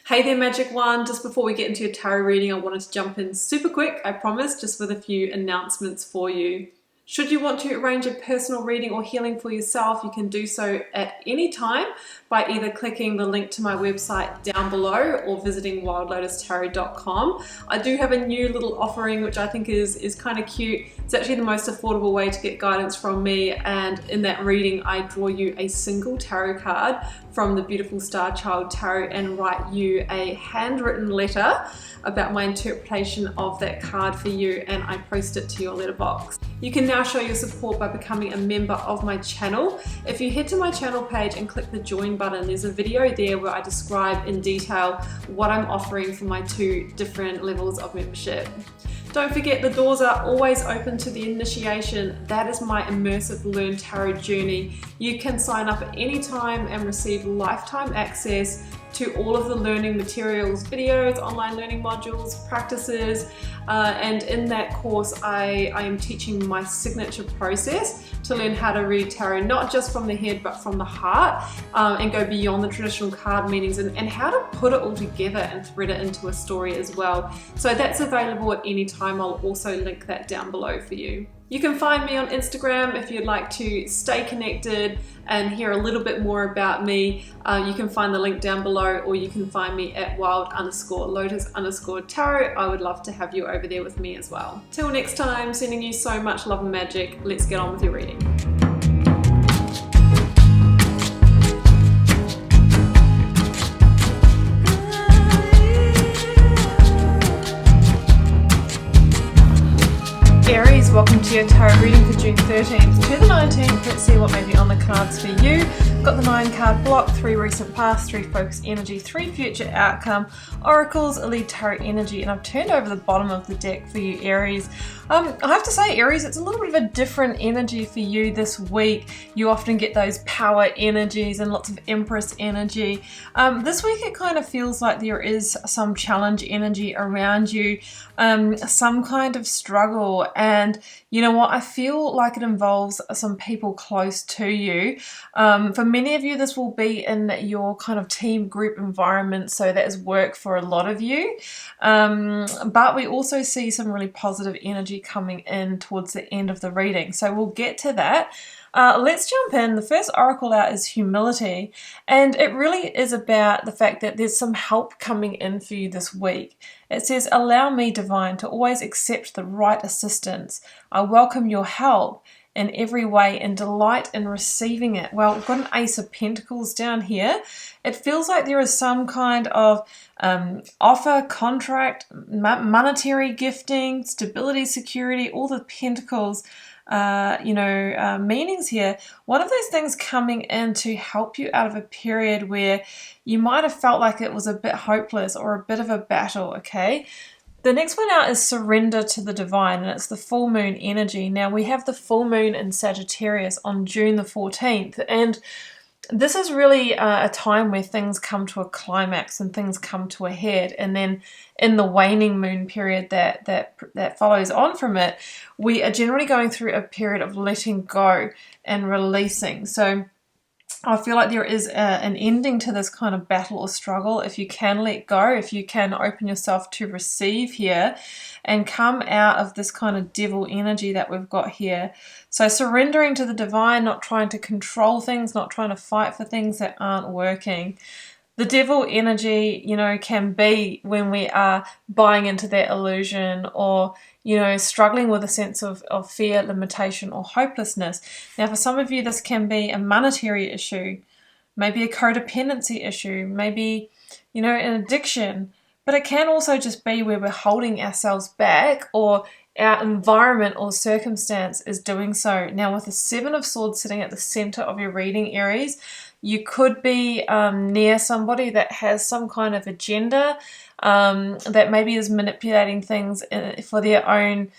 Hey there, Magic One. Just before we get into your tarot reading, I wanted to jump in super quick, I promise, just with a few announcements for you. Should you want to arrange a personal reading or healing for yourself, you can do so at any time by either clicking the link to my website down below or visiting wildlotustarot.com. I do have a new little offering which I think is kind of cute. It's actually the most affordable way to get guidance from me, and in that reading I draw you a single tarot card from the beautiful Star Child Tarot and write you a handwritten letter about my interpretation of that card for you, and I post it to your letterbox. You can now show your support by becoming a member of my channel. If you head to my channel page and click the join button, there's a video there where I describe in detail what I'm offering for my two different levels of membership. Don't forget, the doors are always open to the initiation. That is my immersive Learn Tarot journey. You can sign up at any time and receive lifetime access to all of the learning materials, videos, online learning modules, practices, and in that course I am teaching my signature process to learn how to read tarot, not just from the head but from the heart, and go beyond the traditional card meanings, and how to put it all together and thread it into a story as well. So that's available at any time. I'll also link that down below for you. You can find me on Instagram if you'd like to stay connected and hear a little bit more about me. You can find the link down below, or you can find me at wild_lotus_tarot. I would love to have you over there with me as well. Till next time, sending you so much love and magic. Let's get on with your reading. Aries, welcome to your tarot reading for June 13th to the 19th. Let's see what may be on the cards for you. Got the 9 card block, 3 recent past, 3 focus energy, 3 future outcome, oracles, elite tarot energy, and I've turned over the bottom of the deck for you, Aries. I have to say, Aries, it's a little bit of a different energy for you this week. You often get those power energies and lots of Empress energy. This week it kind of feels like there is some challenge energy around you, some kind of struggle, and you know what, I feel like it involves some people close to you. For many of you, this will be in your kind of team group environment, so that is work for a lot of you. But we also see some really positive energy coming in towards the end of the reading, so we'll get to that. Let's jump in. The first oracle out is humility, and it really is about the fact that there's some help coming in for you this week. It says, allow me, divine, to always accept the right assistance. I welcome your help in every way and delight in receiving it. Well, we've got an Ace of Pentacles down here. It feels like there is some kind of offer, contract, monetary gifting, stability, security, all the pentacles, meanings here. One of those things coming in to help you out of a period where you might have felt like it was a bit hopeless or a bit of a battle, okay? The next one out is surrender to the divine, and it's the full moon energy. Now we have the full moon in Sagittarius on June the 14th, and this is really a time where things come to a climax and things come to a head, and then in the waning moon period that follows on from it, we are generally going through a period of letting go and releasing. So I feel like there is an ending to this kind of battle or struggle if you can let go, if you can open yourself to receive here and come out of this kind of devil energy that we've got here. So surrendering to the divine, not trying to control things, not trying to fight for things that aren't working. The devil energy, can be when we are buying into that illusion, or struggling with a sense of fear, limitation, or hopelessness. Now, for some of you, this can be a monetary issue, maybe a codependency issue, maybe, an addiction. But it can also just be where we're holding ourselves back, or our environment or circumstance is doing so. Now, with the 7 of Swords sitting at the center of your reading, Aries, you could be near somebody that has some kind of agenda, that maybe is manipulating things for their own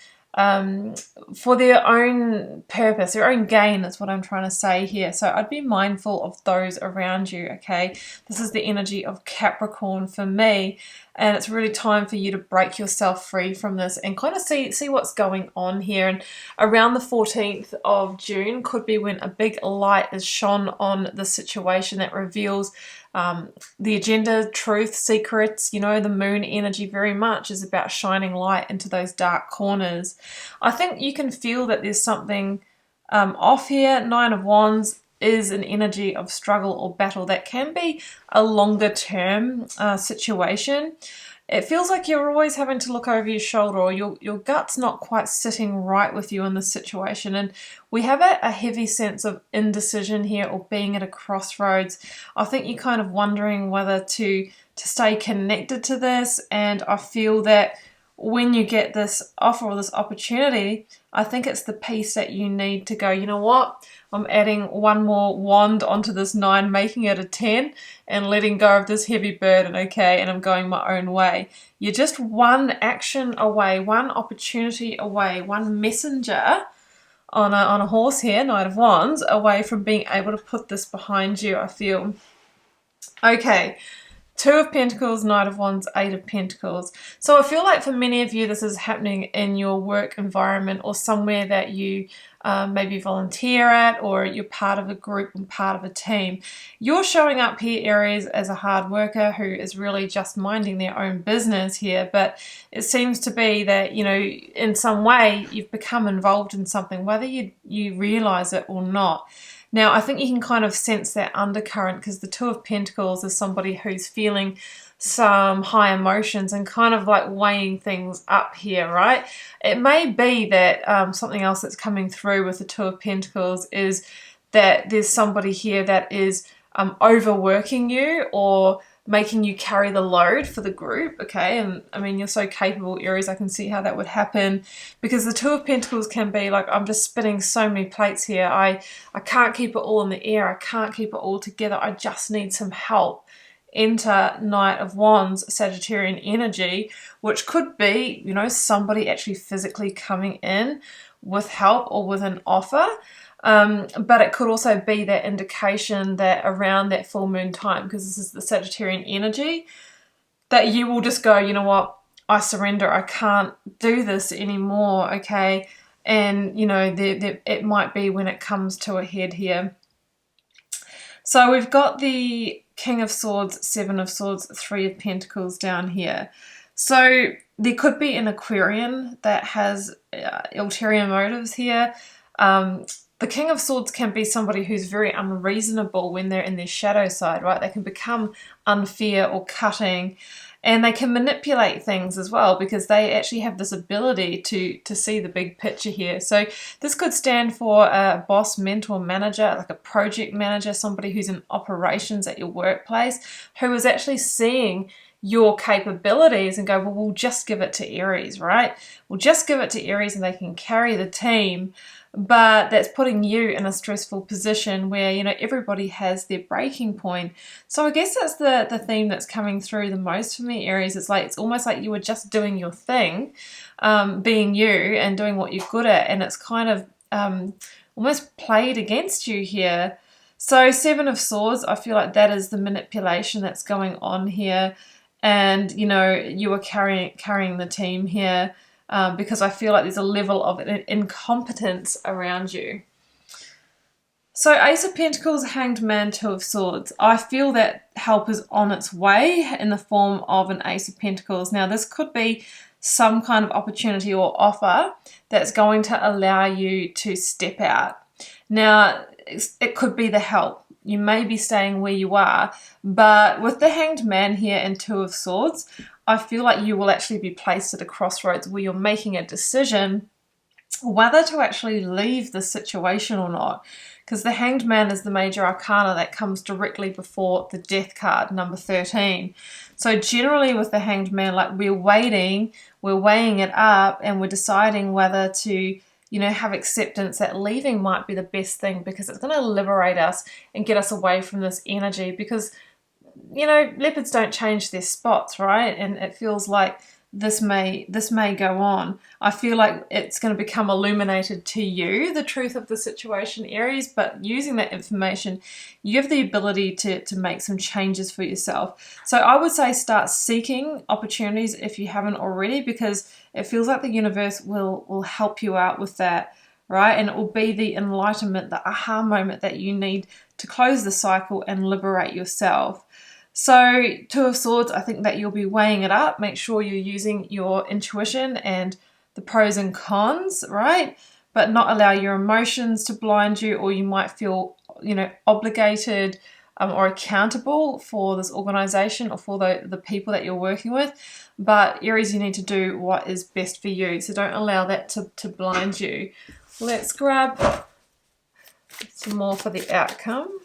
purpose, their own gain is what I'm trying to say here. So I'd be mindful of those around you, okay? This is the energy of Capricorn for me, and it's really time for you to break yourself free from this and kind of see what's going on here. And around the 14th of June could be when a big light is shone on the situation that reveals the agenda, truth, secrets. You know, the moon energy very much is about shining light into those dark corners. I think you can feel that there's something off here. Nine of Wands is an energy of struggle or battle that can be a longer term situation. It feels like you're always having to look over your shoulder, or your gut's not quite sitting right with you in this situation. And we have a heavy sense of indecision here, or being at a crossroads. I think you're kind of wondering whether to stay connected to this. And I feel that when you get this offer or this opportunity, I think it's the piece that you need to go, you know what? I'm adding one more wand onto this 9, making it a 10, and letting go of this heavy burden, okay, and I'm going my own way. You're just one action away, one opportunity away, one messenger on a horse here, Knight of Wands, away from being able to put this behind you, I feel. Okay. 2 of Pentacles, Knight of Wands, 8 of Pentacles. So I feel like for many of you, this is happening in your work environment, or somewhere that you maybe volunteer at, or you're part of a group and part of a team. You're showing up here, Aries, as a hard worker who is really just minding their own business here. But it seems to be that, you know, in some way you've become involved in something, whether you realize it or not. Now, I think you can kind of sense that undercurrent, because the 2 of Pentacles is somebody who's feeling some high emotions and kind of like weighing things up here, right? It may be that something else that's coming through with the 2 of Pentacles is that there's somebody here that is overworking you, or making you carry the load for the group, okay? And I mean, you're so capable, Aries, I can see how that would happen, because the 2 of Pentacles can be like, I'm just spinning so many plates here. I can't keep it all in the air. I can't keep it all together. I just need some help. Enter Knight of Wands, Sagittarian energy, which could be, you know, somebody actually physically coming in with help or with an offer. But it could also be that indication that around that full moon time, because this is the Sagittarian energy, that you will just go, you know what, I surrender, I can't do this anymore, okay? And, you know, it might be when it comes to a head here. So we've got the King of Swords, 7 of Swords, 3 of Pentacles down here. So there could be an Aquarian that has ulterior motives here. The King of Swords can be somebody who's very unreasonable when they're in their shadow side, right? They can become unfair or cutting, and they can manipulate things as well, because they actually have this ability to see the big picture here. So this could stand for a boss, mentor, manager, like a project manager, somebody who's in operations at your workplace, who is actually seeing your capabilities and go, well, we'll just give it to Aries, right? We'll just give it to Aries and they can carry the team. But that's putting you in a stressful position where, you know, everybody has their breaking point. So I guess that's the theme that's coming through the most for me, Aries. It's like, it's almost like you were just doing your thing, being you and doing what you're good at, and it's kind of almost played against you here. So 7 of Swords, I feel like that is the manipulation that's going on here. And, you know, you are carrying the team here. Because I feel like there's a level of incompetence around you. So Ace of Pentacles, Hanged Man, 2 of Swords. I feel that help is on its way in the form of an Ace of Pentacles. Now this could be some kind of opportunity or offer that's going to allow you to step out. Now it could be the help. You may be staying where you are, but with the Hanged Man here and 2 of Swords, I feel like you will actually be placed at a crossroads where you're making a decision whether to actually leave the situation or not. Because the Hanged Man is the major arcana that comes directly before the Death card, number 13. So generally with the Hanged Man, like we're weighing it up, and we're deciding whether to, you know, have acceptance that leaving might be the best thing, because it's going to liberate us and get us away from this energy. Because, you know, leopards don't change their spots, right? And it feels like this may go on. I feel like it's going to become illuminated to you, the truth of the situation, Aries, but using that information, you have the ability to make some changes for yourself. So I would say start seeking opportunities if you haven't already, because it feels like the universe will help you out with that right? And it will be the enlightenment, the aha moment that you need to close the cycle and liberate yourself. So Two of Swords, I think that you'll be weighing it up. Make sure you're using your intuition and the pros and cons, right? But not allow your emotions to blind you, or you might feel, obligated or accountable for this organization or for the people that you're working with. But Aries, you need to do what is best for you. So don't allow that to blind you. Let's grab some more for the outcome.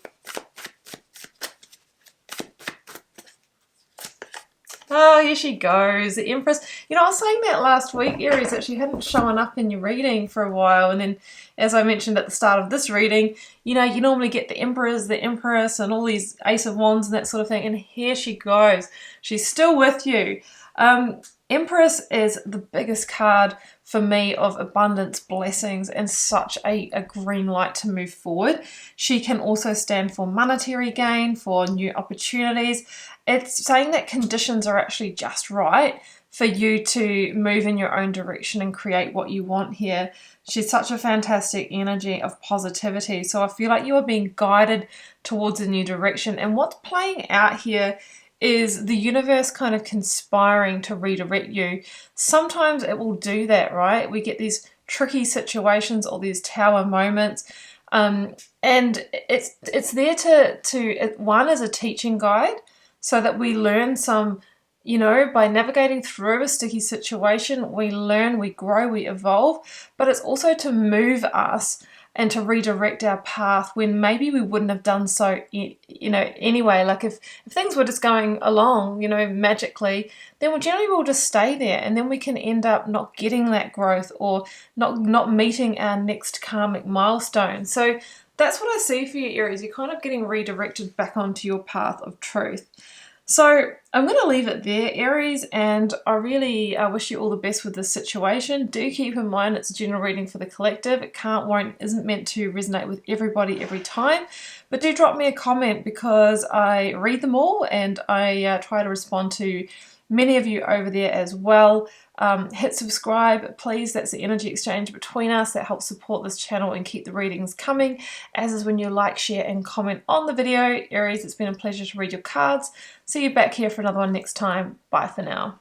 Oh, here she goes, the Empress. I was saying that last week, Aries, that she hadn't shown up in your reading for a while. And then, as I mentioned at the start of this reading, you normally get the Emperors, the Empress, and all these Ace of Wands and that sort of thing. And here she goes. She's still with you. Empress is the biggest card for me of abundance, blessings, and such a green light to move forward. She can also stand for monetary gain, for new opportunities. It's saying that conditions are actually just right for you to move in your own direction and create what you want here. She's such a fantastic energy of positivity. So I feel like you are being guided towards a new direction. And what's playing out here is the universe kind of conspiring to redirect you. Sometimes it will do that, right? We get these tricky situations or these tower moments. And it's there to one, as a teaching guide, so that we learn some, by navigating through a sticky situation, we learn, we grow, we evolve. But it's also to move us and to redirect our path when maybe we wouldn't have done so, anyway. Like if things were just going along, magically, then we generally will just stay there, and then we can end up not getting that growth or not meeting our next karmic milestone. So that's what I see for you, Aries. You're kind of getting redirected back onto your path of truth. So I'm going to leave it there, Aries, and I really wish you all the best with this situation. Do keep in mind it's a general reading for the collective. It can't, won't, isn't meant to resonate with everybody every time. But do drop me a comment, because I read them all and I try to respond to many of you over there as well. Hit subscribe, please. That's the energy exchange between us that helps support this channel and keep the readings coming, as is when you like, share, and comment on the video. Aries, it's been a pleasure to read your cards. See you back here for another one next time. Bye for now.